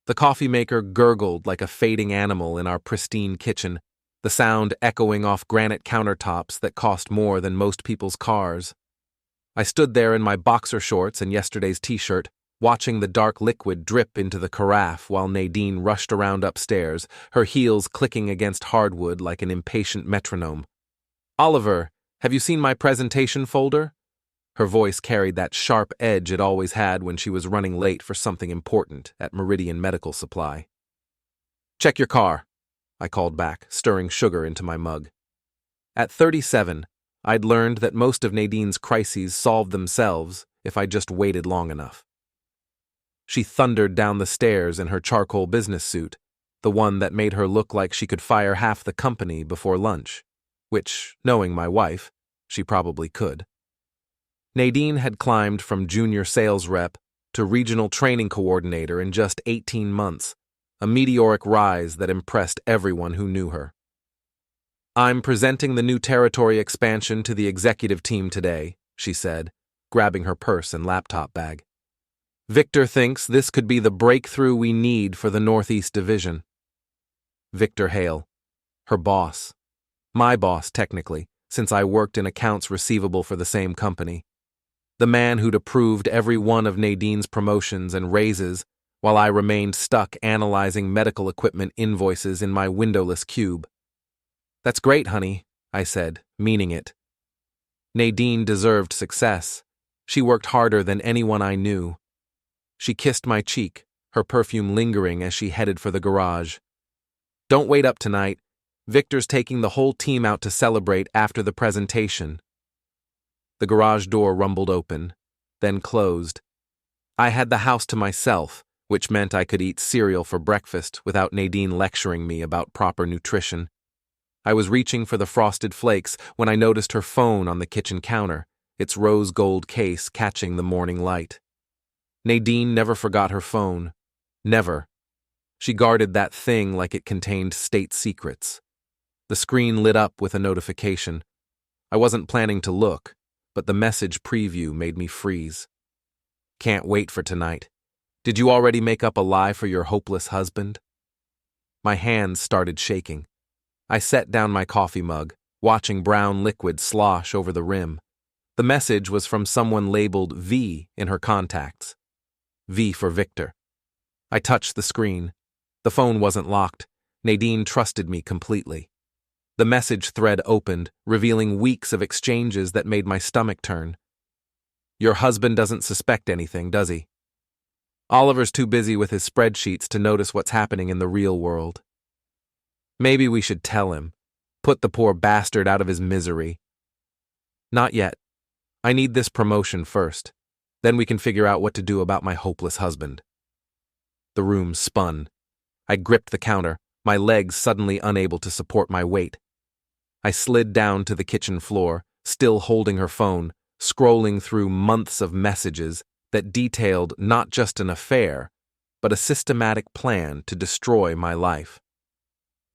The coffee maker gurgled like a fading animal in our pristine kitchen, the sound echoing off granite countertops that cost more than most people's cars. I stood there in my boxer shorts and yesterday's t-shirt, watching the dark liquid drip into the carafe while Nadine rushed around upstairs, her heels clicking against hardwood like an impatient metronome. "Oliver, have you seen my presentation folder?" Her voice carried that sharp edge it always had when she was running late for something important at Meridian Medical Supply. "Check your car," I called back, stirring sugar into my mug. At 37, I'd learned that most of Nadine's crises solved themselves if I just waited long enough. She thundered down the stairs in her charcoal business suit, the one that made her look like she could fire half the company before lunch, which, knowing my wife, she probably could. Nadine had climbed from junior sales rep to regional training coordinator in just 18 months, a meteoric rise that impressed everyone who knew her. "I'm presenting the new territory expansion to the executive team today," she said, grabbing her purse and laptop bag. "Victor thinks this could be the breakthrough we need for the Northeast Division." Victor Hale, her boss. My boss, technically, since I worked in accounts receivable for the same company. The man who'd approved every one of Nadine's promotions and raises while I remained stuck analyzing medical equipment invoices in my windowless cube. "That's great, honey," I said, meaning it. Nadine deserved success. She worked harder than anyone I knew. She kissed my cheek, her perfume lingering as she headed for the garage. "Don't wait up tonight. Victor's taking the whole team out to celebrate after the presentation." The garage door rumbled open, then closed. I had the house to myself, which meant I could eat cereal for breakfast without Nadine lecturing me about proper nutrition. I was reaching for the frosted flakes when I noticed her phone on the kitchen counter, its rose gold case catching the morning light. Nadine never forgot her phone. Never. She guarded that thing like it contained state secrets. The screen lit up with a notification. I wasn't planning to look, but the message preview made me freeze. "Can't wait for tonight. Did you already make up a lie for your hopeless husband?" My hands started shaking. I set down my coffee mug, watching brown liquid slosh over the rim. The message was from someone labeled V in her contacts. V for Victor. I touched the screen. The phone wasn't locked. Nadine trusted me completely. The message thread opened, revealing weeks of exchanges that made my stomach turn. "Your husband doesn't suspect anything, does he? Oliver's too busy with his spreadsheets to notice what's happening in the real world. Maybe we should tell him. Put the poor bastard out of his misery." "Not yet. I need this promotion first. Then we can figure out what to do about my hopeless husband." The room spun. I gripped the counter, my legs suddenly unable to support my weight. I slid down to the kitchen floor, still holding her phone, scrolling through months of messages that detailed not just an affair, but a systematic plan to destroy my life.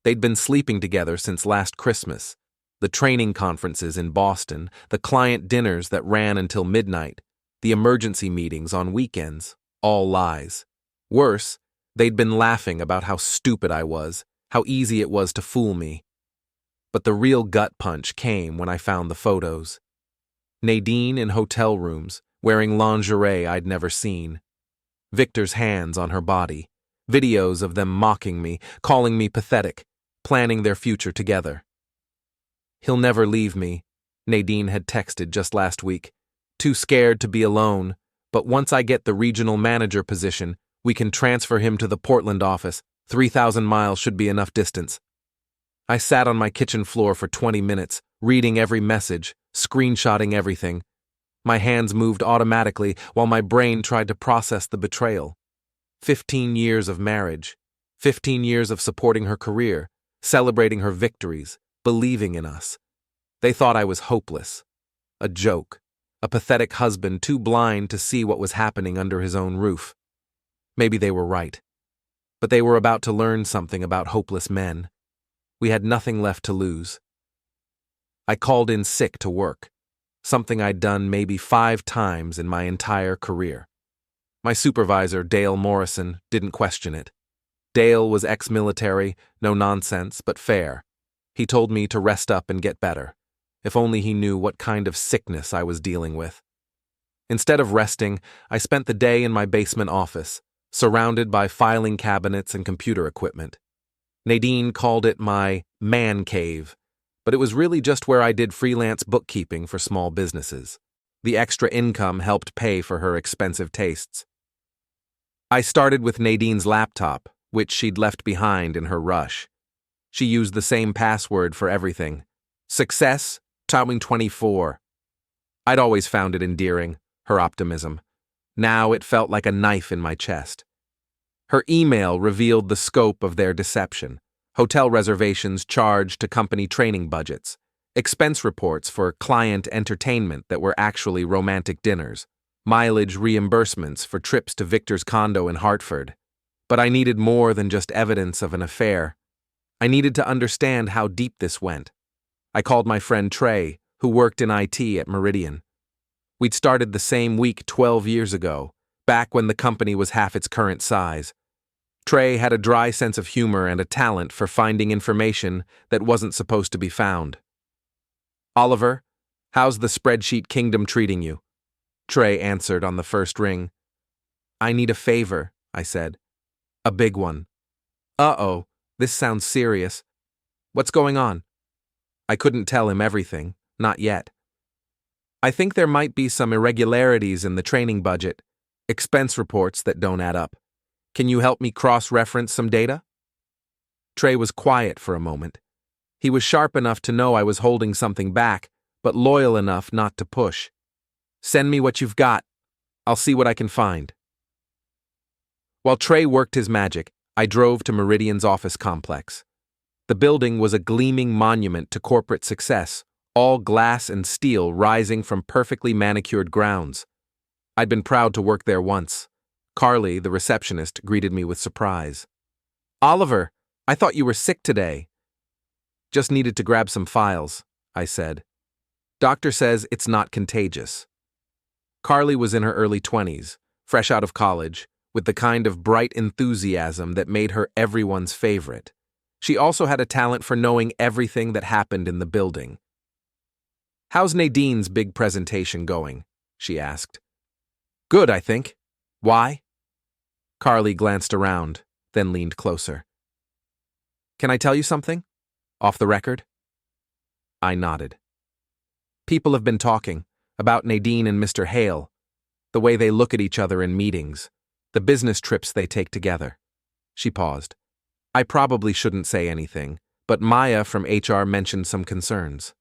They'd been sleeping together since last Christmas, the training conferences in Boston, the client dinners that ran until midnight, the emergency meetings on weekends, all lies. Worse, they'd been laughing about how stupid I was, how easy it was to fool me. But the real gut punch came when I found the photos. Nadine in hotel rooms, wearing lingerie I'd never seen. Victor's hands on her body, videos of them mocking me, calling me pathetic, planning their future together. "He'll never leave me," Nadine had texted just last week. "Too scared to be alone, but once I get the regional manager position, we can transfer him to the Portland office. 3,000 miles should be enough distance." I sat on my kitchen floor for 20 minutes, reading every message, screenshotting everything. My hands moved automatically while my brain tried to process the betrayal. 15 years of marriage, 15 years of supporting her career, celebrating her victories, believing in us. They thought I was hopeless. A joke. A pathetic husband too blind to see what was happening under his own roof. Maybe they were right. But they were about to learn something about hopeless men. We had nothing left to lose. I called in sick to work, something I'd done maybe 5 times in my entire career. My supervisor, Dale Morrison, didn't question it. Dale was ex-military, no nonsense, but fair. He told me to rest up and get better. If only he knew what kind of sickness I was dealing with. Instead of resting, I spent the day in my basement office, surrounded by filing cabinets and computer equipment. Nadine called it my man cave, but it was really just where I did freelance bookkeeping for small businesses. The extra income helped pay for her expensive tastes. I started with Nadine's laptop, which she'd left behind in her rush. She used the same password for everything. Success, Towing 24. I'd always found it endearing, her optimism. Now it felt like a knife in my chest. Her email revealed the scope of their deception. Hotel reservations charged to company training budgets. Expense reports for client entertainment that were actually romantic dinners. Mileage reimbursements for trips to Victor's condo in Hartford. But I needed more than just evidence of an affair. I needed to understand how deep this went. I called my friend Trey, who worked in IT at Meridian. We'd started the same week 12 years ago, back when the company was half its current size. Trey had a dry sense of humor and a talent for finding information that wasn't supposed to be found. "Oliver, how's the spreadsheet kingdom treating you?" Trey answered on the first ring. "I need a favor," I said. "A big one." "Uh-oh, this sounds serious. What's going on?" I couldn't tell him everything, not yet. "I think there might be some irregularities in the training budget, expense reports that don't add up. Can you help me cross-reference some data?" Trey was quiet for a moment. He was sharp enough to know I was holding something back, but loyal enough not to push. "Send me what you've got. I'll see what I can find." While Trey worked his magic, I drove to Meridian's office complex. The building was a gleaming monument to corporate success, all glass and steel rising from perfectly manicured grounds. I'd been proud to work there once. Carly, the receptionist, greeted me with surprise. "Oliver, I thought you were sick today." "Just needed to grab some files," I said. "Doctor says it's not contagious." Carly was in her early 20s, fresh out of college, with the kind of bright enthusiasm that made her everyone's favorite. She also had a talent for knowing everything that happened in the building. "How's Nadine's big presentation going?" she asked. "Good, I think. Why?" Carly glanced around, then leaned closer. "Can I tell you something? Off the record?" I nodded. "People have been talking about Nadine and Mr. Hale, the way they look at each other in meetings, the business trips they take together." She paused. "I probably shouldn't say anything, but Maya from HR mentioned some concerns."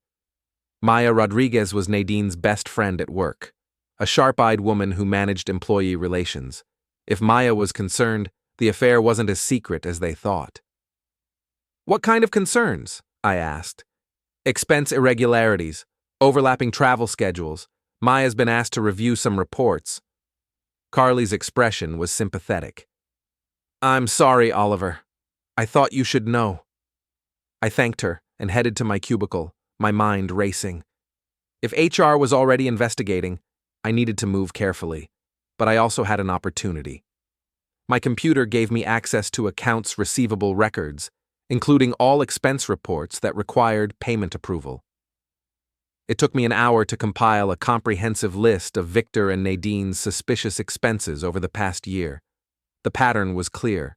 Maya Rodriguez was Nadine's best friend at work, a sharp-eyed woman who managed employee relations. If Maya was concerned, the affair wasn't as secret as they thought. "What kind of concerns?" I asked. "Expense irregularities, overlapping travel schedules. Maya's been asked to review some reports." Carly's expression was sympathetic. "I'm sorry, Oliver. I thought you should know." I thanked her and headed to my cubicle, my mind racing. If HR was already investigating, I needed to move carefully, but I also had an opportunity. My computer gave me access to accounts receivable records, including all expense reports that required payment approval. It took me an hour to compile a comprehensive list of Victor and Nadine's suspicious expenses over the past year. The pattern was clear.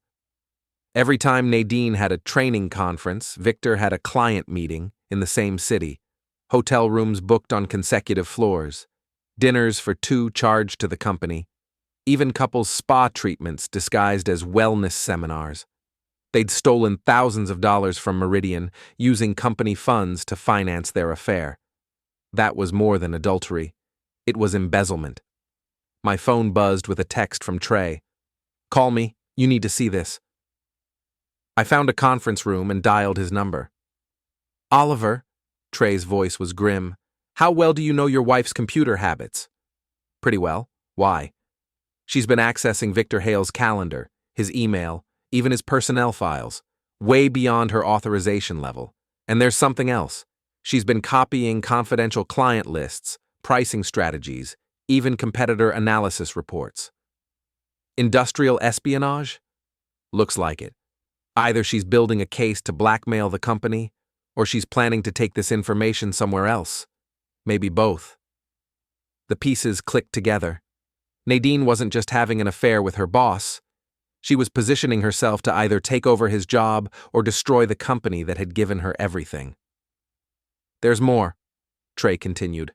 Every time Nadine had a training conference, Victor had a client meeting in the same city, hotel rooms booked on consecutive floors, dinners for two charged to the company, even couples' spa treatments disguised as wellness seminars. They'd stolen thousands of dollars from Meridian, using company funds to finance their affair. That was more than adultery. It was embezzlement. My phone buzzed with a text from Trey. "Call me. You need to see this." I found a conference room and dialed his number. "Oliver," Trey's voice was grim, "how well do you know your wife's computer habits?" "Pretty well. Why?" "She's been accessing Victor Hale's calendar, his email, even his personnel files, way beyond her authorization level. And there's something else. She's been copying confidential client lists, pricing strategies, even competitor analysis reports." "Industrial espionage?" "Looks like it. Either she's building a case to blackmail the company, or she's planning to take this information somewhere else. Maybe both. The pieces clicked together. Nadine wasn't just having an affair with her boss. She was positioning herself to either take over his job or destroy the company that had given her everything. There's more, Trey continued.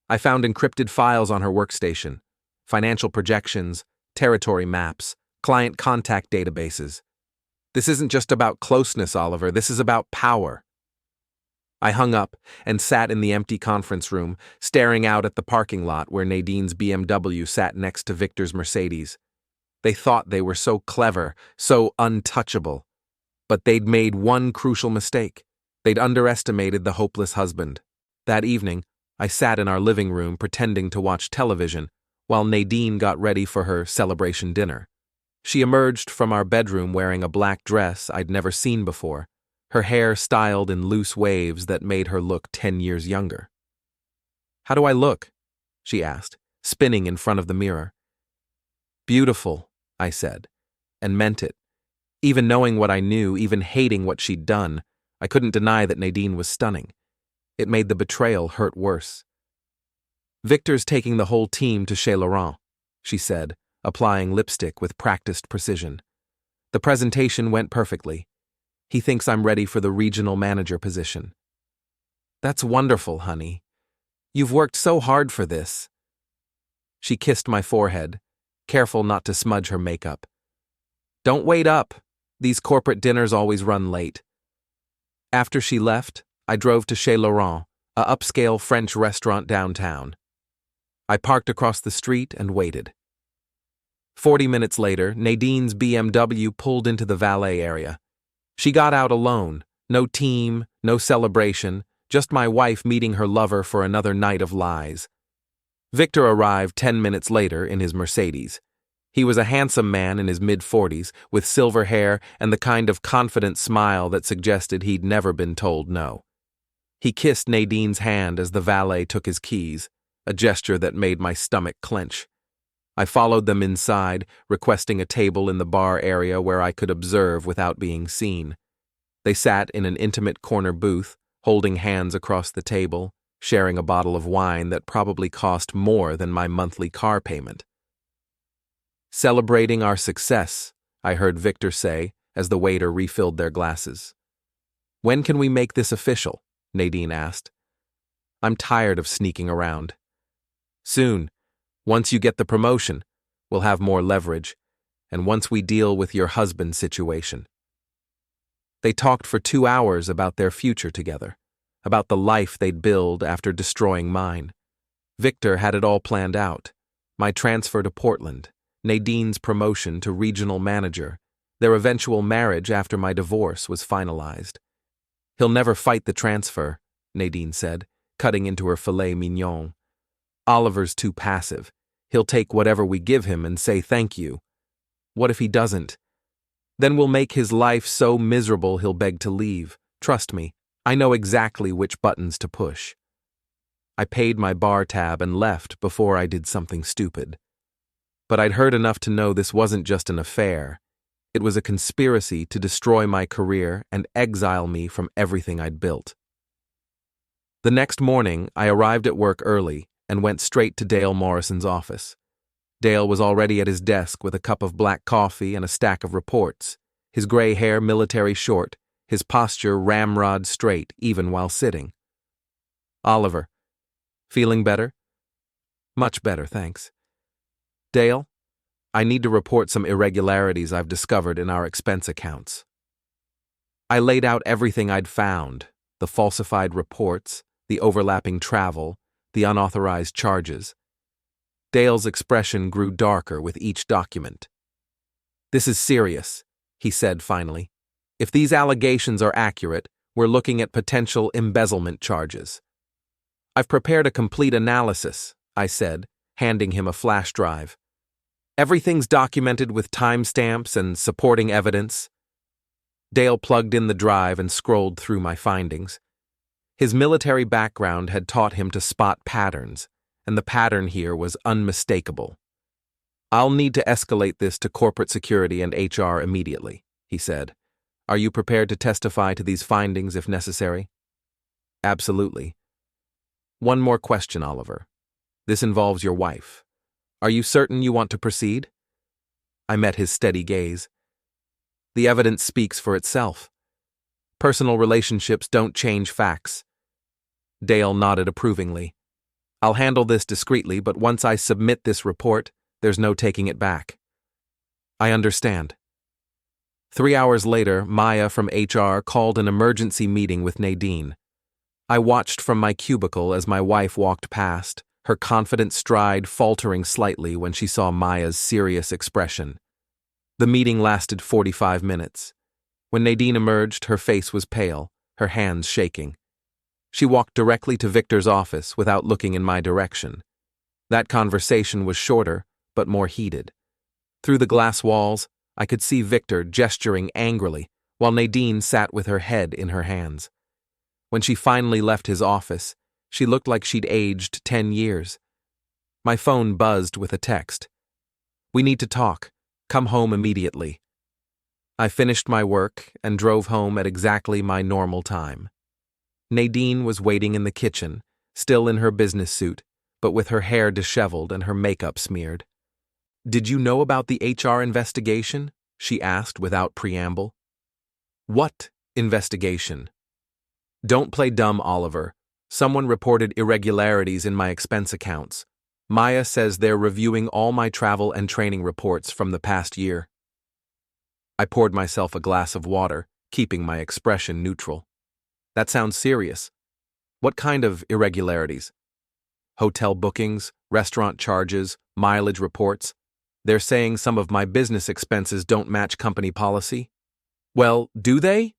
I found encrypted files on her workstation, financial projections, territory maps, client contact databases. This isn't just about closeness, Oliver. This is about power. I hung up and sat in the empty conference room, staring out at the parking lot where Nadine's BMW sat next to Victor's Mercedes. They thought they were so clever, so untouchable. But they'd made one crucial mistake. They'd underestimated the hopeless husband. That evening, I sat in our living room pretending to watch television while Nadine got ready for her celebration dinner. She emerged from our bedroom wearing a black dress I'd never seen before, her hair styled in loose waves that made her look 10 years younger. "How do I look?" she asked, spinning in front of the mirror. "Beautiful," I said, and meant it. Even knowing what I knew, even hating what she'd done, I couldn't deny that Nadine was stunning. It made the betrayal hurt worse. "Victor's taking the whole team to Chez Laurent," she said, applying lipstick with practiced precision. "The presentation went perfectly. He thinks I'm ready for the regional manager position." "That's wonderful, honey. You've worked so hard for this." She kissed my forehead, careful not to smudge her makeup. "Don't wait up. These corporate dinners always run late." After she left, I drove to Chez Laurent, a upscale French restaurant downtown. I parked across the street and waited. 40 minutes later, Nadine's BMW pulled into the valet area. She got out alone, no team, no celebration, just my wife meeting her lover for another night of lies. Victor arrived 10 minutes later in his Mercedes. He was a handsome man in his mid-40s, with silver hair and the kind of confident smile that suggested he'd never been told no. He kissed Nadine's hand as the valet took his keys, a gesture that made my stomach clench. I followed them inside, requesting a table in the bar area where I could observe without being seen. They sat in an intimate corner booth, holding hands across the table, sharing a bottle of wine that probably cost more than my monthly car payment. "Celebrating our success," I heard Victor say as the waiter refilled their glasses. "When can we make this official?" Nadine asked. "I'm tired of sneaking around." "Soon. Once you get the promotion, we'll have more leverage, and once we deal with your husband's situation." They talked for 2 hours about their future together, about the life they'd build after destroying mine. Victor had it all planned out: my transfer to Portland, Nadine's promotion to regional manager, their eventual marriage after my divorce was finalized. "He'll never fight the transfer," Nadine said, cutting into her filet mignon. "Oliver's too passive. He'll take whatever we give him and say thank you. What if he doesn't? Then we'll make his life so miserable he'll beg to leave. Trust me, I know exactly which buttons to push." I paid my bar tab and left before I did something stupid. But I'd heard enough to know this wasn't just an affair. It was a conspiracy to destroy my career and exile me from everything I'd built. The next morning, I arrived at work early and went straight to Dale Morrison's office. Dale was already at his desk with a cup of black coffee and a stack of reports, his gray hair military short, his posture ramrod straight even while sitting. "Oliver, feeling better?" "Much better, thanks." "Dale, I need to report some irregularities I've discovered in our expense accounts." I laid out everything I'd found: the falsified reports, the overlapping travel, the unauthorized charges. Dale's expression grew darker with each document. "This is serious," he said finally. "If these allegations are accurate, we're looking at potential embezzlement charges." "I've prepared a complete analysis," I said, handing him a flash drive. "Everything's documented with timestamps and supporting evidence." Dale plugged in the drive and scrolled through my findings. His military background had taught him to spot patterns, and the pattern here was unmistakable. "I'll need to escalate this to corporate security and HR immediately," he said. Are you prepared to testify to these findings if necessary? Absolutely. One more question, Oliver. This involves your wife. Are you certain you want to proceed? I met his steady gaze. The evidence speaks for itself. Personal relationships don't change facts. Dale nodded approvingly. I'll handle this discreetly, but once I submit this report, there's no taking it back. I understand. 3 hours later, Maya from HR called an emergency meeting with Nadine. I watched from my cubicle as my wife walked past, her confident stride faltering slightly when she saw Maya's serious expression. The meeting lasted 45 minutes. When Nadine emerged, her face was pale, her hands shaking. She walked directly to Victor's office without looking in my direction. That conversation was shorter, but more heated. Through the glass walls, I could see Victor gesturing angrily, while Nadine sat with her head in her hands. When she finally left his office, she looked like she'd aged 10 years. My phone buzzed with a text. We need to talk. Come home immediately. I finished my work and drove home at exactly my normal time. Nadine was waiting in the kitchen, still in her business suit, but with her hair disheveled and her makeup smeared. Did you know about the HR investigation? She asked without preamble. What investigation? Don't play dumb, Oliver. Someone reported irregularities in my expense accounts. Maya says they're reviewing all my travel and training reports from the past year. I poured myself a glass of water, keeping my expression neutral. That sounds serious. What kind of irregularities? Hotel bookings, restaurant charges, mileage reports. They're saying some of my business expenses don't match company policy. Well, do they?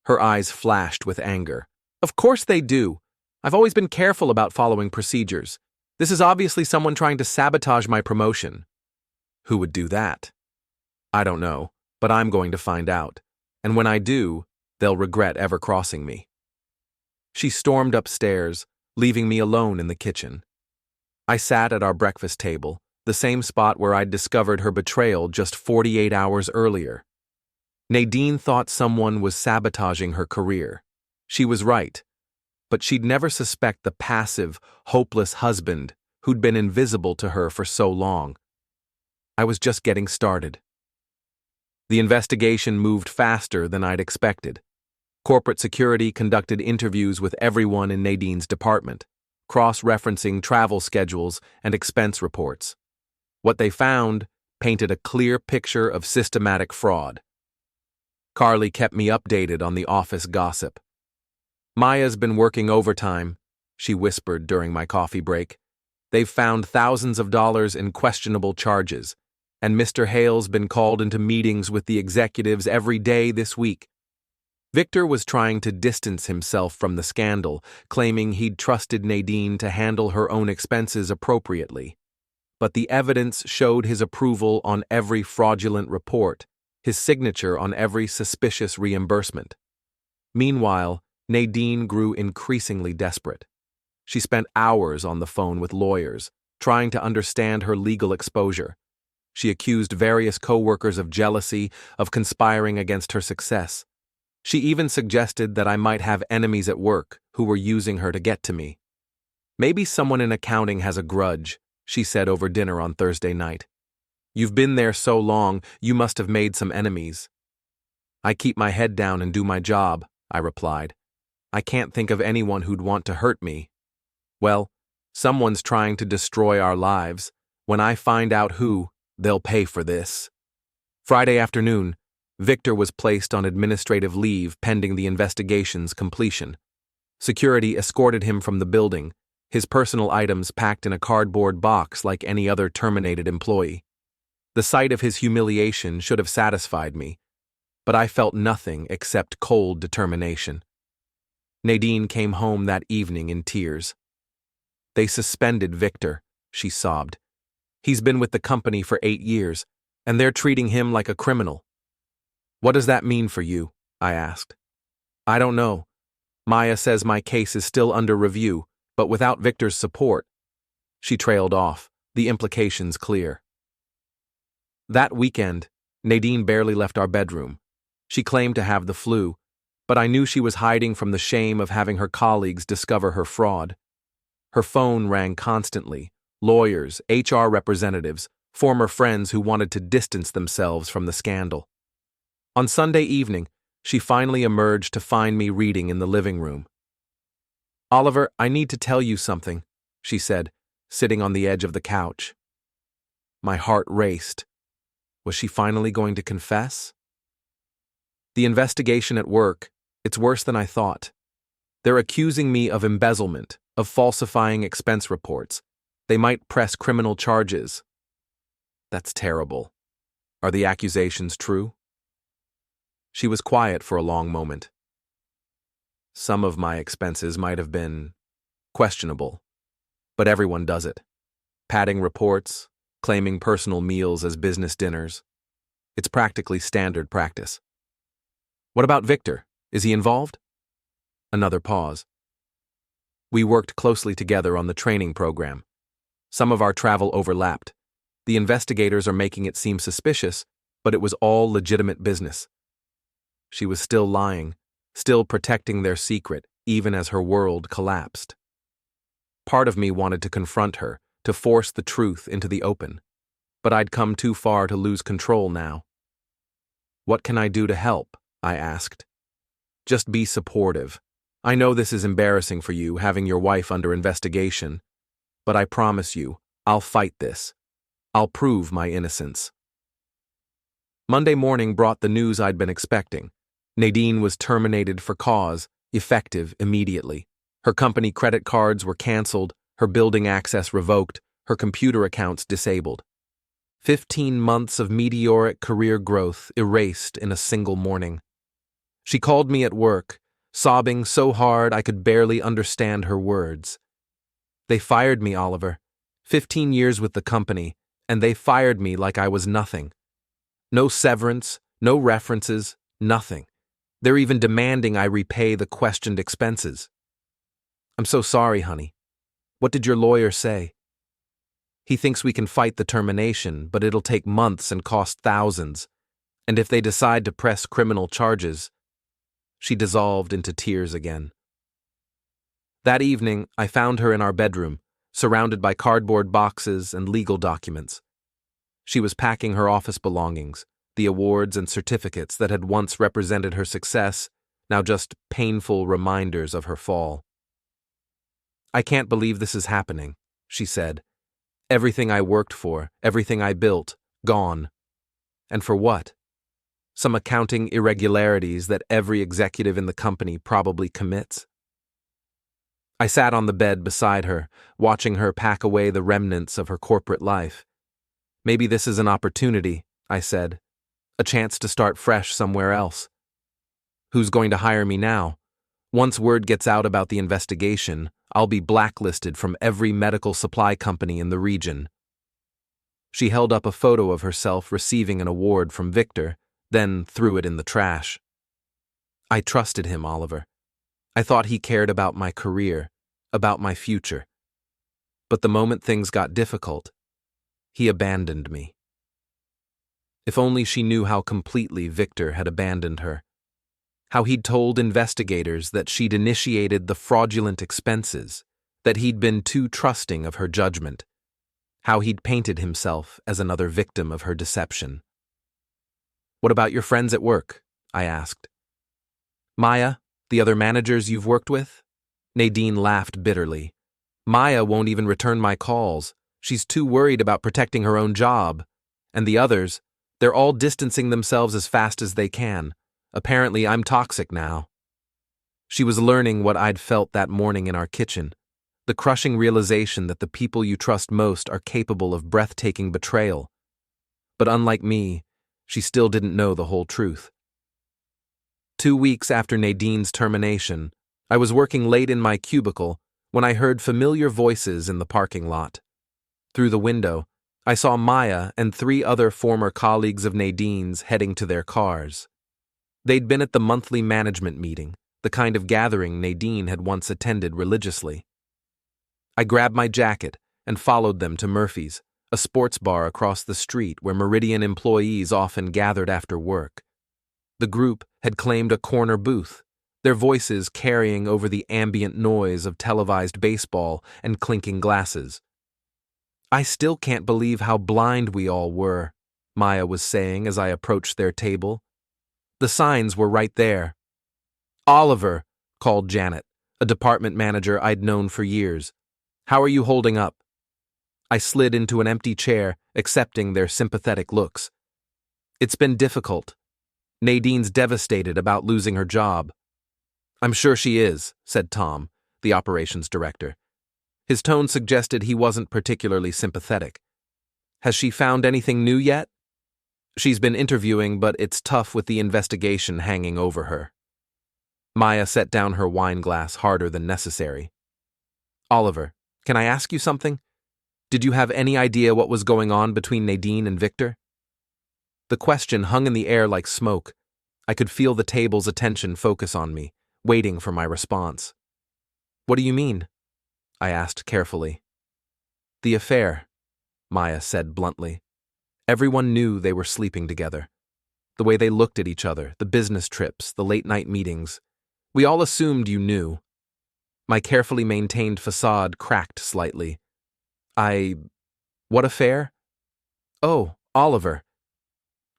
Her eyes flashed with anger. Of course they do. I've always been careful about following procedures. This is obviously someone trying to sabotage my promotion. Who would do that? I don't know, but I'm going to find out. And when I do, they'll regret ever crossing me. She stormed upstairs, leaving me alone in the kitchen. I sat at our breakfast table, the same spot where I'd discovered her betrayal just 48 hours earlier. Nadine thought someone was sabotaging her career. She was right, but she'd never suspect the passive, hopeless husband who'd been invisible to her for so long. I was just getting started. The investigation moved faster than I'd expected. Corporate security conducted interviews with everyone in Nadine's department, cross-referencing travel schedules and expense reports. What they found painted a clear picture of systematic fraud. Carly kept me updated on the office gossip. Maya's been working overtime, she whispered during my coffee break. They've found thousands of dollars in questionable charges, and Mr. Hale's been called into meetings with the executives every day this week. Victor was trying to distance himself from the scandal, claiming he'd trusted Nadine to handle her own expenses appropriately. But the evidence showed his approval on every fraudulent report, his signature on every suspicious reimbursement. Meanwhile, Nadine grew increasingly desperate. She spent hours on the phone with lawyers, trying to understand her legal exposure. She accused various co-workers of jealousy, of conspiring against her success. She even suggested that I might have enemies at work who were using her to get to me. Maybe someone in accounting has a grudge, she said over dinner on Thursday night. You've been there so long, you must have made some enemies. I keep my head down and do my job, I replied. I can't think of anyone who'd want to hurt me. Well, someone's trying to destroy our lives. When I find out who, they'll pay for this. Friday afternoon, Victor was placed on administrative leave pending the investigation's completion. Security escorted him from the building, his personal items packed in a cardboard box like any other terminated employee. The sight of his humiliation should have satisfied me, but I felt nothing except cold determination. Nadine came home that evening in tears. They suspended Victor, she sobbed. He's been with the company for 8 years, and they're treating him like a criminal. What does that mean for you? I asked. I don't know. Maya says my case is still under review, but without Victor's support. She trailed off, the implications clear. That weekend, Nadine barely left our bedroom. She claimed to have the flu, but I knew she was hiding from the shame of having her colleagues discover her fraud. Her phone rang constantly. Lawyers, HR representatives, former friends who wanted to distance themselves from the scandal. On Sunday evening, she finally emerged to find me reading in the living room. "Oliver, I need to tell you something," she said, sitting on the edge of the couch. My heart raced. Was she finally going to confess? "The investigation at work, it's worse than I thought. They're accusing me of embezzlement, of falsifying expense reports. They might press criminal charges." "That's terrible. Are the accusations true?" She was quiet for a long moment. "Some of my expenses might have been questionable, but everyone does it. Padding reports, claiming personal meals as business dinners. It's practically standard practice." "What about Victor? Is he involved?" Another pause. "We worked closely together on the training program. Some of our travel overlapped. The investigators are making it seem suspicious, but it was all legitimate business." She was still lying, still protecting their secret, even as her world collapsed. Part of me wanted to confront her, to force the truth into the open, but I'd come too far to lose control now. "What can I do to help?" I asked. "Just be supportive. I know this is embarrassing for you, having your wife under investigation, but I promise you, I'll fight this. I'll prove my innocence." Monday morning brought the news I'd been expecting. Nadine was terminated for cause, effective immediately. Her company credit cards were canceled, her building access revoked, her computer accounts disabled. 15 months of meteoric career growth erased in a single morning. She called me at work, sobbing so hard I could barely understand her words. "They fired me, Oliver. 15 years with the company, and they fired me like I was nothing. No severance, no references, nothing. They're even demanding I repay the questioned expenses." "I'm so sorry, honey. What did your lawyer say?" "He thinks we can fight the termination, but it'll take months and cost thousands. And if they decide to press criminal charges..." She dissolved into tears again. That evening, I found her in our bedroom, surrounded by cardboard boxes and legal documents. She was packing her office belongings, the awards and certificates that had once represented her success, now just painful reminders of her fall. "I can't believe this is happening," she said. "Everything I worked for, everything I built, gone. And for what? Some accounting irregularities that every executive in the company probably commits." I sat on the bed beside her, watching her pack away the remnants of her corporate life. "Maybe this is an opportunity," I said. "A chance to start fresh somewhere else. Who's going to hire me now? Once word gets out about the investigation, I'll be blacklisted from every medical supply company in the region." She held up a photo of herself receiving an award from Victor, then threw it in the trash. "I trusted him, Oliver. I thought he cared about my career, about my future. But the moment things got difficult, he abandoned me." If only she knew how completely Victor had abandoned her. How he'd told investigators that she'd initiated the fraudulent expenses, that he'd been too trusting of her judgment. How he'd painted himself as another victim of her deception. "What about your friends at work?" I asked. "Maya, the other managers you've worked with?" Nadine laughed bitterly. "Maya won't even return my calls. She's too worried about protecting her own job. And the others, they're all distancing themselves as fast as they can. Apparently, I'm toxic now." She was learning what I'd felt that morning in our kitchen, the crushing realization that the people you trust most are capable of breathtaking betrayal. But unlike me, she still didn't know the whole truth. 2 weeks after Nadine's termination, I was working late in my cubicle when I heard familiar voices in the parking lot. Through the window, I saw Maya and 3 other former colleagues of Nadine's heading to their cars. They'd been at the monthly management meeting, the kind of gathering Nadine had once attended religiously. I grabbed my jacket and followed them to Murphy's, a sports bar across the street where Meridian employees often gathered after work. The group had claimed a corner booth, their voices carrying over the ambient noise of televised baseball and clinking glasses. "I still can't believe how blind we all were," Maya was saying as I approached their table. "The signs were right there." "Oliver," called Janet, a department manager I'd known for years. "How are you holding up?" I slid into an empty chair, accepting their sympathetic looks. "It's been difficult. Nadine's devastated about losing her job." "I'm sure she is," said Tom, the operations director. His tone suggested he wasn't particularly sympathetic. "Has she found anything new yet?" "She's been interviewing, but it's tough with the investigation hanging over her." Maya set down her wine glass harder than necessary. "Oliver, can I ask you something? Did you have any idea what was going on between Nadine and Victor?" The question hung in the air like smoke. I could feel the table's attention focus on me, waiting for my response. "What do you mean?" I asked carefully. "The affair," Maya said bluntly. "Everyone knew they were sleeping together. The way they looked at each other, the business trips, the late-night meetings. We all assumed you knew." My carefully maintained facade cracked slightly. What affair?" "Oh, Oliver."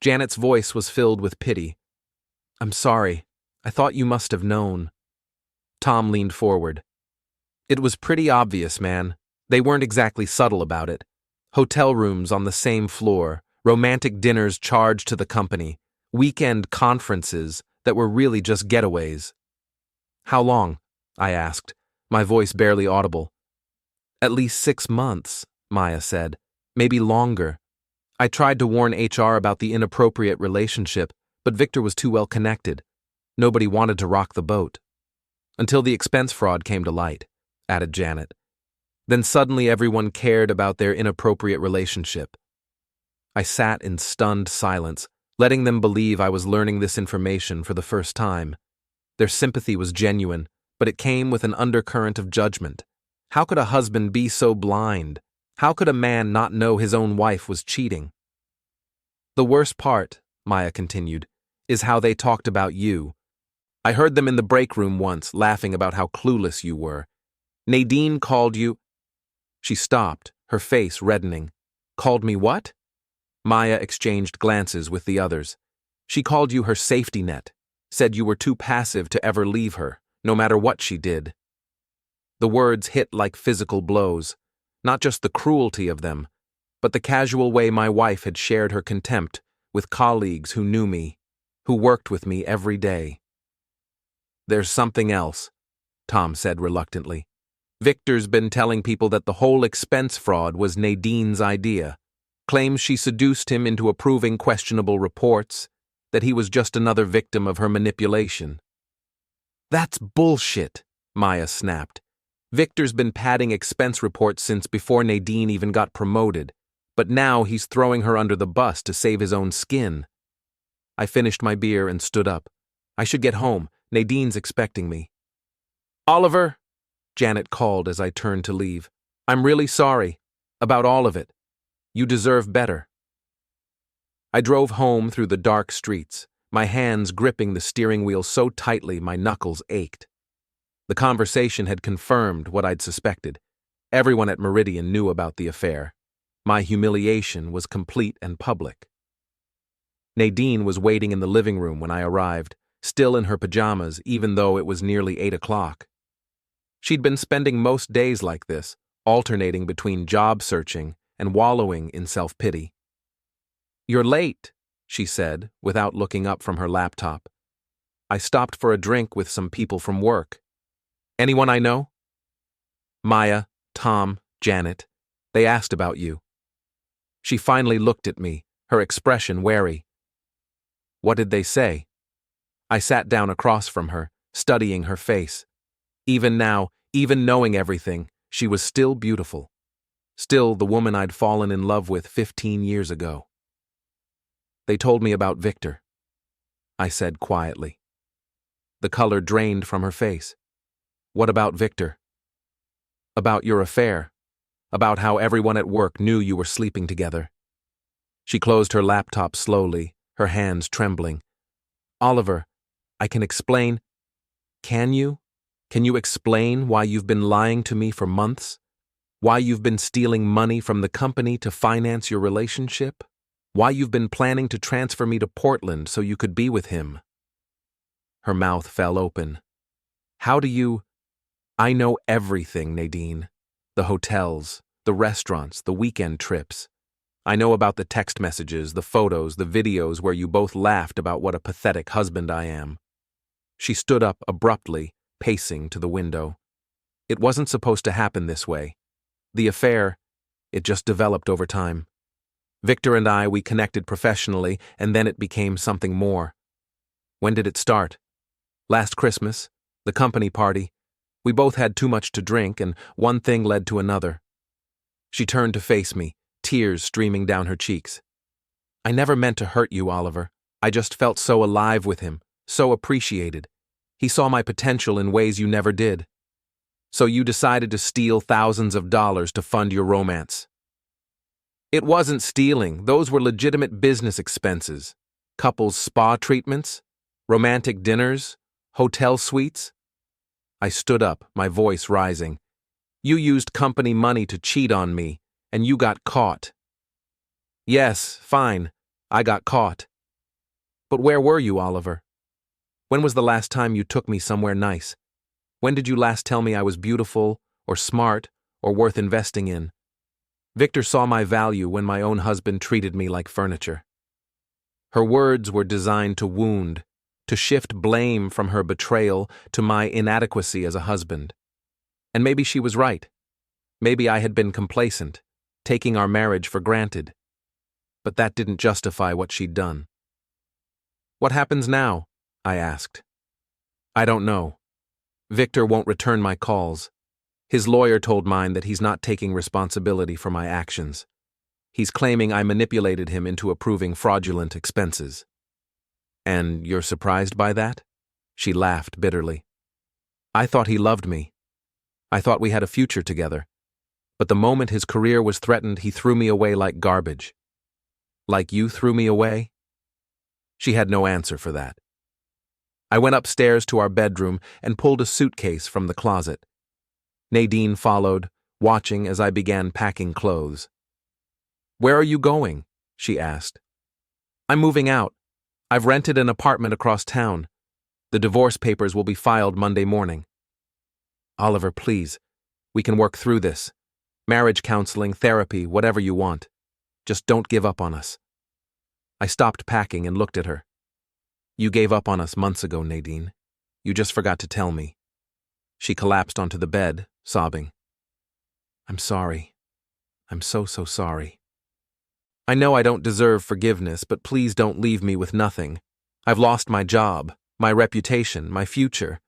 Janet's voice was filled with pity. "I'm sorry. I thought you must have known." Tom leaned forward. "It was pretty obvious, man. They weren't exactly subtle about it. Hotel rooms on the same floor, romantic dinners charged to the company, weekend conferences that were really just getaways." "How long?" I asked, my voice barely audible. "At least 6 months," Maya said. "Maybe longer. I tried to warn HR about the inappropriate relationship, but Victor was too well connected. Nobody wanted to rock the boat. Until the expense fraud came to light," added Janet. "Then suddenly everyone cared about their inappropriate relationship." I sat in stunned silence, letting them believe I was learning this information for the first time. Their sympathy was genuine, but it came with an undercurrent of judgment. How could a husband be so blind? How could a man not know his own wife was cheating? "The worst part," Maya continued, "is how they talked about you. I heard them in the break room once, laughing about how clueless you were. Nadine called you—" She stopped, her face reddening. "Called me what?" Maya exchanged glances with the others. "She called you her safety net, said you were too passive to ever leave her, no matter what she did." The words hit like physical blows, not just the cruelty of them, but the casual way my wife had shared her contempt with colleagues who knew me, who worked with me every day. "There's something else," Tom said reluctantly. "Victor's been telling people that the whole expense fraud was Nadine's idea. Claims she seduced him into approving questionable reports, that he was just another victim of her manipulation." "That's bullshit," Maya snapped. "Victor's been padding expense reports since before Nadine even got promoted, but now he's throwing her under the bus to save his own skin." I finished my beer and stood up. "I should get home. Nadine's expecting me." "Oliver," Janet called as I turned to leave. "I'm really sorry. About all of it. You deserve better." I drove home through the dark streets, my hands gripping the steering wheel so tightly my knuckles ached. The conversation had confirmed what I'd suspected. Everyone at Meridian knew about the affair. My humiliation was complete and public. Nadine was waiting in the living room when I arrived, still in her pajamas even though it was nearly 8 o'clock. She'd been spending most days like this, alternating between job searching and wallowing in self-pity. "You're late," she said, without looking up from her laptop. "I stopped for a drink with some people from work. Anyone I know?" "Maya, Tom, Janet. They asked about you." She finally looked at me, her expression wary. "What did they say?" I sat down across from her, studying her face. Even now, even knowing everything, she was still beautiful. Still the woman I'd fallen in love with 15 years ago. "They told me about Victor," I said quietly. The color drained from her face. "What about Victor?" "About your affair. About how everyone at work knew you were sleeping together." She closed her laptop slowly, her hands trembling. Oliver, I can explain. Can you? Can you explain why you've been lying to me for months? Why you've been stealing money from the company to finance your relationship? Why you've been planning to transfer me to Portland so you could be with him? Her mouth fell open. How do you... I know everything, Nadine. The hotels, the restaurants, the weekend trips. I know about the text messages, the photos, the videos where you both laughed about what a pathetic husband I am. She stood up abruptly, pacing to the window. It wasn't supposed to happen this way. The affair, it just developed over time. Victor and I, we connected professionally, and then it became something more. When did it start? Last Christmas, the company party. We both had too much to drink, and one thing led to another. She turned to face me, tears streaming down her cheeks. I never meant to hurt you, Oliver. I just felt so alive with him, so appreciated. He saw my potential in ways you never did. So you decided to steal thousands of dollars to fund your romance. It wasn't stealing. Those were legitimate business expenses. Couples' spa treatments, romantic dinners, hotel suites. I stood up, my voice rising. You used company money to cheat on me, and you got caught. Yes, fine, I got caught. But where were you, Oliver? When was the last time you took me somewhere nice? When did you last tell me I was beautiful, or smart, or worth investing in? Victor saw my value when my own husband treated me like furniture. Her words were designed to wound, to shift blame from her betrayal to my inadequacy as a husband. And maybe she was right. Maybe I had been complacent, taking our marriage for granted. But that didn't justify what she'd done. What happens now? I asked. I don't know. Victor won't return my calls. His lawyer told mine that he's not taking responsibility for my actions. He's claiming I manipulated him into approving fraudulent expenses. And you're surprised by that? She laughed bitterly. I thought he loved me. I thought we had a future together. But the moment his career was threatened, he threw me away like garbage. Like you threw me away? She had no answer for that. I went upstairs to our bedroom and pulled a suitcase from the closet. Nadine followed, watching as I began packing clothes. Where are you going? She asked. I'm moving out. I've rented an apartment across town. The divorce papers will be filed Monday morning. Oliver, please. We can work through this. Marriage counseling, therapy, whatever you want. Just don't give up on us. I stopped packing and looked at her. You gave up on us months ago, Nadine. You just forgot to tell me. She collapsed onto the bed, sobbing. I'm sorry. I'm so sorry. I know I don't deserve forgiveness, but please don't leave me with nothing. I've lost my job, my reputation, my future.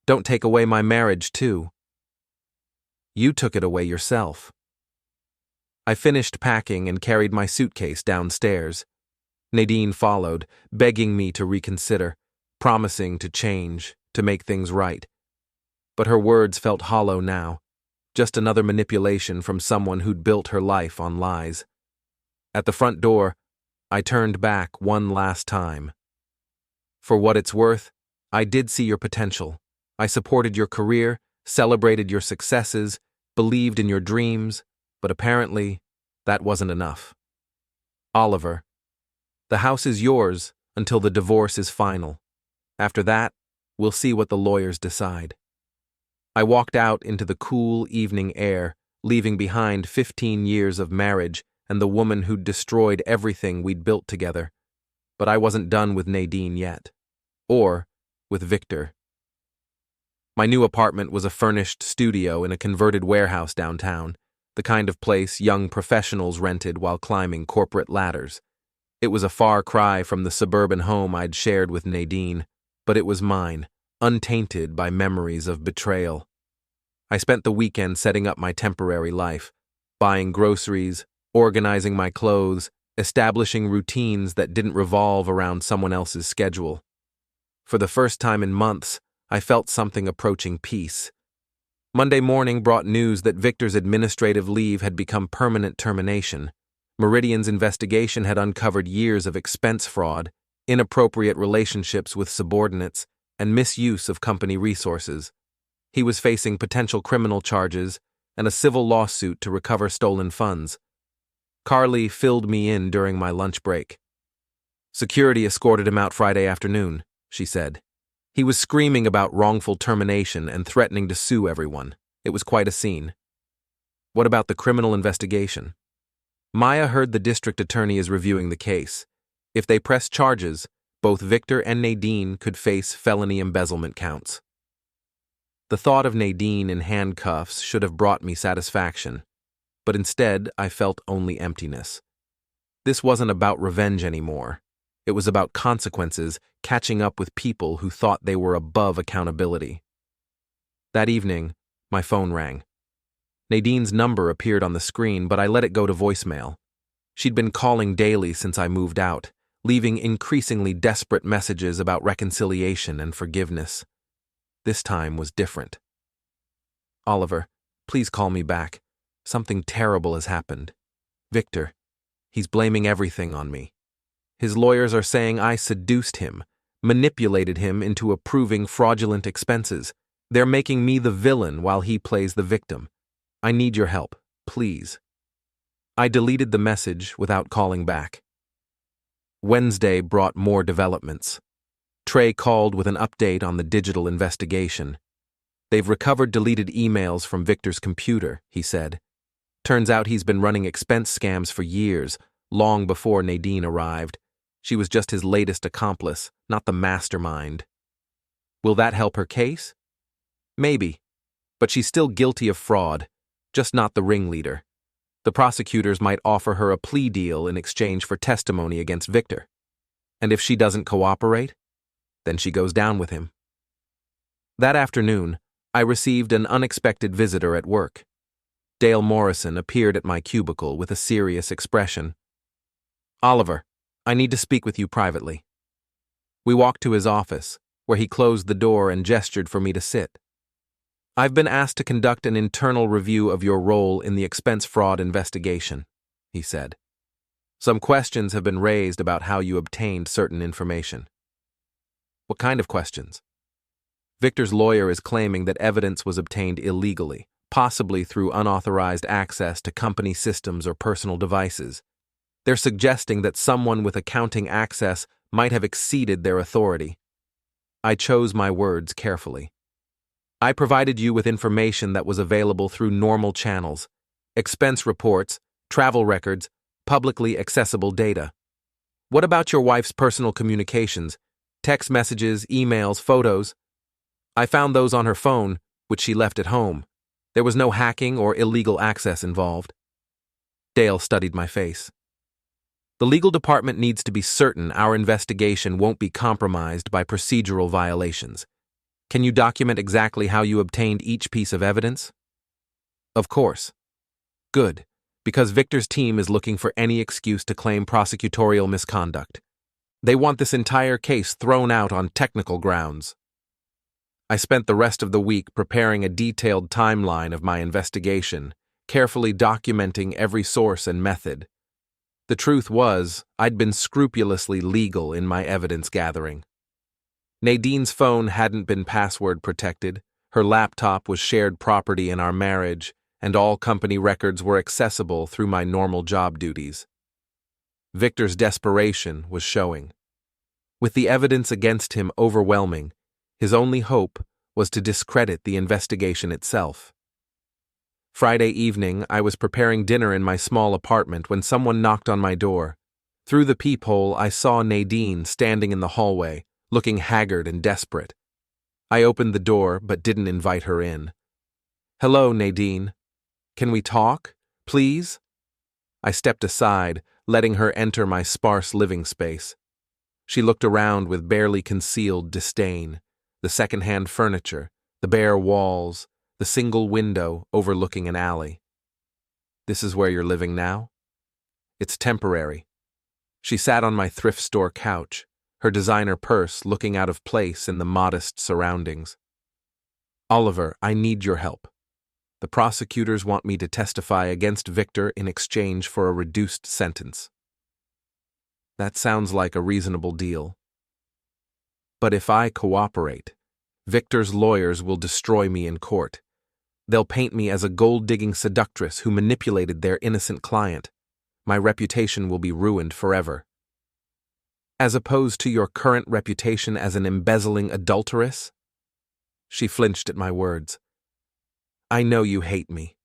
Don't take away my marriage, too. You took it away yourself. I finished packing and carried my suitcase downstairs. Nadine followed, begging me to reconsider, promising to change, to make things right. But her words felt hollow now, just another manipulation from someone who'd built her life on lies. At the front door, I turned back one last time. For what it's worth, I did see your potential. I supported your career, celebrated your successes, believed in your dreams, but apparently, that wasn't enough. Oliver, the house is yours until the divorce is final. After that, we'll see what the lawyers decide. I walked out into the cool evening air, leaving behind 15 years of marriage and the woman who'd destroyed everything we'd built together. But I wasn't done with Nadine yet. Or with Victor. My new apartment was a furnished studio in a converted warehouse downtown, the kind of place young professionals rented while climbing corporate ladders. It was a far cry from the suburban home I'd shared with Nadine, but it was mine, untainted by memories of betrayal. I spent the weekend setting up my temporary life, buying groceries, organizing my clothes, establishing routines that didn't revolve around someone else's schedule. For the first time in months, I felt something approaching peace. Monday morning brought news that Victor's administrative leave had become permanent termination. Meridian's investigation had uncovered years of expense fraud, inappropriate relationships with subordinates, and misuse of company resources. He was facing potential criminal charges and a civil lawsuit to recover stolen funds. Carly filled me in during my lunch break. Security escorted him out Friday afternoon, she said. He was screaming about wrongful termination and threatening to sue everyone. It was quite a scene. What about the criminal investigation? Maya heard the district attorney is reviewing the case. If they press charges, both Victor and Nadine could face felony embezzlement counts. The thought of Nadine in handcuffs should have brought me satisfaction, but instead I felt only emptiness. This wasn't about revenge anymore. It was about consequences, catching up with people who thought they were above accountability. That evening, my phone rang. Nadine's number appeared on the screen, but I let it go to voicemail. She'd been calling daily since I moved out, leaving increasingly desperate messages about reconciliation and forgiveness. This time was different. Oliver, please call me back. Something terrible has happened. Victor, he's blaming everything on me. His lawyers are saying I seduced him, manipulated him into approving fraudulent expenses. They're making me the villain while he plays the victim. I need your help, please. I deleted the message without calling back. Wednesday brought more developments. Trey called with an update on the digital investigation. They've recovered deleted emails from Victor's computer, he said. Turns out he's been running expense scams for years, long before Nadine arrived. She was just his latest accomplice, not the mastermind. Will that help her case? Maybe, but she's still guilty of fraud, just not the ringleader. The prosecutors might offer her a plea deal in exchange for testimony against Victor. And if she doesn't cooperate, then she goes down with him. That afternoon, I received an unexpected visitor at work. Dale Morrison appeared at my cubicle with a serious expression. Oliver, I need to speak with you privately. We walked to his office, where he closed the door and gestured for me to sit. I've been asked to conduct an internal review of your role in the expense fraud investigation, he said. Some questions have been raised about how you obtained certain information. What kind of questions? Victor's lawyer is claiming that evidence was obtained illegally, possibly through unauthorized access to company systems or personal devices. They're suggesting that someone with accounting access might have exceeded their authority. I chose my words carefully. I provided you with information that was available through normal channels, expense reports, travel records, publicly accessible data. What about your wife's personal communications? Text messages, emails, photos? I found those on her phone, which she left at home. There was no hacking or illegal access involved. Dale studied my face. The legal department needs to be certain our investigation won't be compromised by procedural violations. Can you document exactly how you obtained each piece of evidence? Of course. Good, because Victor's team is looking for any excuse to claim prosecutorial misconduct. They want this entire case thrown out on technical grounds. I spent the rest of the week preparing a detailed timeline of my investigation, carefully documenting every source and method. The truth was, I'd been scrupulously legal in my evidence gathering. Nadine's phone hadn't been password protected, her laptop was shared property in our marriage, and all company records were accessible through my normal job duties. Victor's desperation was showing. With the evidence against him overwhelming, his only hope was to discredit the investigation itself. Friday evening, I was preparing dinner in my small apartment when someone knocked on my door. Through the peephole, I saw Nadine standing in the hallway, looking haggard and desperate. I opened the door but didn't invite her in. Hello, Nadine. Can we talk, please? I stepped aside, letting her enter my sparse living space. She looked around with barely concealed disdain. The second-hand furniture, the bare walls, the single window overlooking an alley. This is where you're living now? It's temporary. She sat on my thrift store couch, her designer purse looking out of place in the modest surroundings. Oliver, I need your help. The prosecutors want me to testify against Victor in exchange for a reduced sentence. That sounds like a reasonable deal. But if I cooperate, Victor's lawyers will destroy me in court. They'll paint me as a gold-digging seductress who manipulated their innocent client. My reputation will be ruined forever. As opposed to your current reputation as an embezzling adulteress? She flinched at my words. I know you hate me.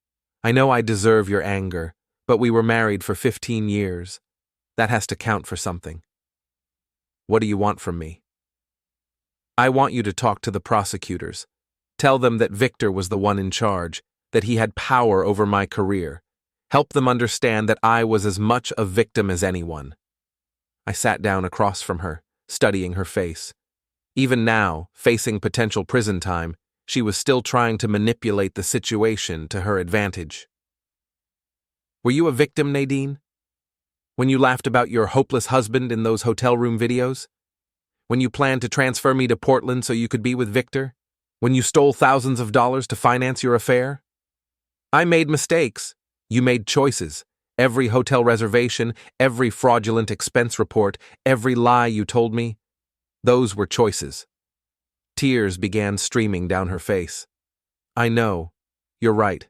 I know I deserve your anger, but we were married for 15 years. That has to count for something. What do you want from me? I want you to talk to the prosecutors. Tell them that Victor was the one in charge, that he had power over my career. Help them understand that I was as much a victim as anyone. I sat down across from her, studying her face. Even now, facing potential prison time, she was still trying to manipulate the situation to her advantage. Were you a victim, Nadine? When you laughed about your hopeless husband in those hotel room videos? When you planned to transfer me to Portland so you could be with Victor? When you stole thousands of dollars to finance your affair? I made mistakes. You made choices. Every hotel reservation, every fraudulent expense report, every lie you told me, those were choices. Tears began streaming down her face. I know. You're right.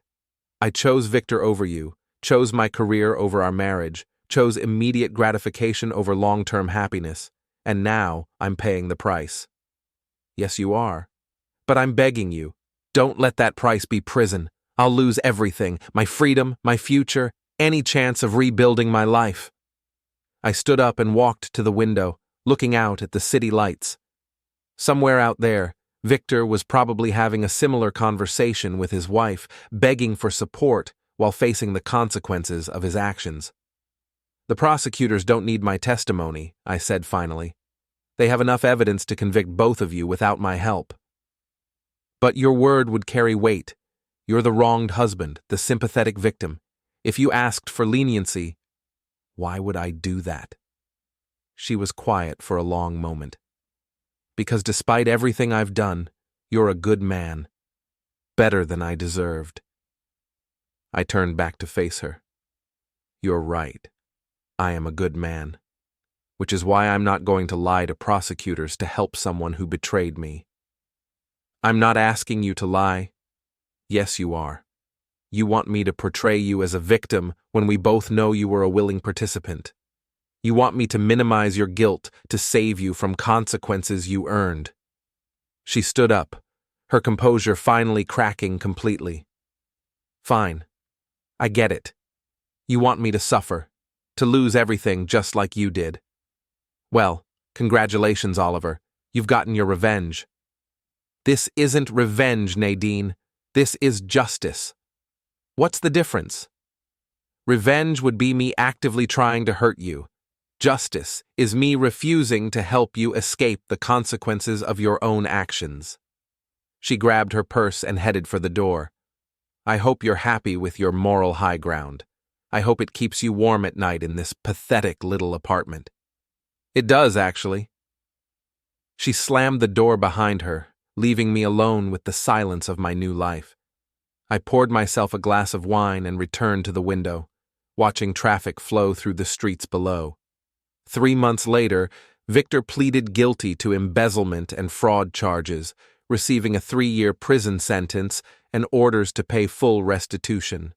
I chose Victor over you, chose my career over our marriage, chose immediate gratification over long-term happiness, and now I'm paying the price. Yes, you are. But I'm begging you, don't let that price be prison. I'll lose everything, my freedom, my future, any chance of rebuilding my life. I stood up and walked to the window, looking out at the city lights. Somewhere out there, Victor was probably having a similar conversation with his wife, begging for support while facing the consequences of his actions. The prosecutors don't need my testimony, I said finally. They have enough evidence to convict both of you without my help. But your word would carry weight. You're the wronged husband, the sympathetic victim. If you asked for leniency, why would I do that? She was quiet for a long moment. Because despite everything I've done, you're a good man. Better than I deserved. I turned back to face her. You're right. I am a good man. Which is why I'm not going to lie to prosecutors to help someone who betrayed me. I'm not asking you to lie. Yes, you are. You want me to portray you as a victim when we both know you were a willing participant. You want me to minimize your guilt to save you from consequences you earned. She stood up, her composure finally cracking completely. Fine. I get it. You want me to suffer, to lose everything just like you did. Well, congratulations, Oliver. You've gotten your revenge. This isn't revenge, Nadine. This is justice. What's the difference? Revenge would be me actively trying to hurt you. Justice is me refusing to help you escape the consequences of your own actions. She grabbed her purse and headed for the door. I hope you're happy with your moral high ground. I hope it keeps you warm at night in this pathetic little apartment. It does, actually. She slammed the door behind her, leaving me alone with the silence of my new life. I poured myself a glass of wine and returned to the window, watching traffic flow through the streets below. 3 months later, Victor pleaded guilty to embezzlement and fraud charges, receiving a 3-year prison sentence and orders to pay full restitution.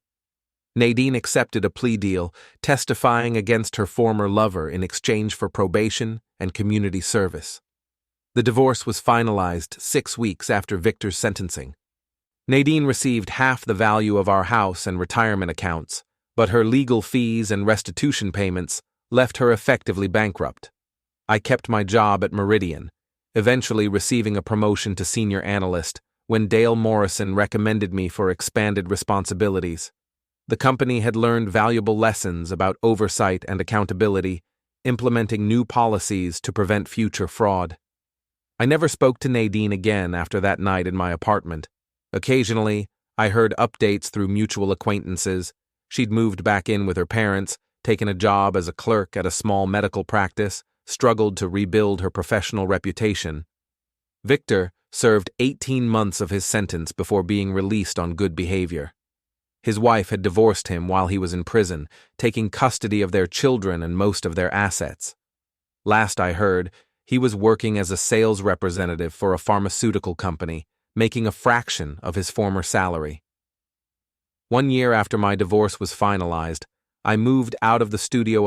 Nadine accepted a plea deal, testifying against her former lover in exchange for probation and community service. The divorce was finalized 6 weeks after Victor's sentencing. Nadine received half the value of our house and retirement accounts, but her legal fees and restitution payments left her effectively bankrupt. I kept my job at Meridian, eventually receiving a promotion to senior analyst when Dale Morrison recommended me for expanded responsibilities. The company had learned valuable lessons about oversight and accountability, implementing new policies to prevent future fraud. I never spoke to Nadine again after that night in my apartment. Occasionally, I heard updates through mutual acquaintances. She'd moved back in with her parents, taken a job as a clerk at a small medical practice, struggled to rebuild her professional reputation. Victor served 18 months of his sentence before being released on good behavior. His wife had divorced him while he was in prison, taking custody of their children and most of their assets. Last I heard, he was working as a sales representative for a pharmaceutical company, making a fraction of his former salary. 1 year after my divorce was finalized, I moved out of the studio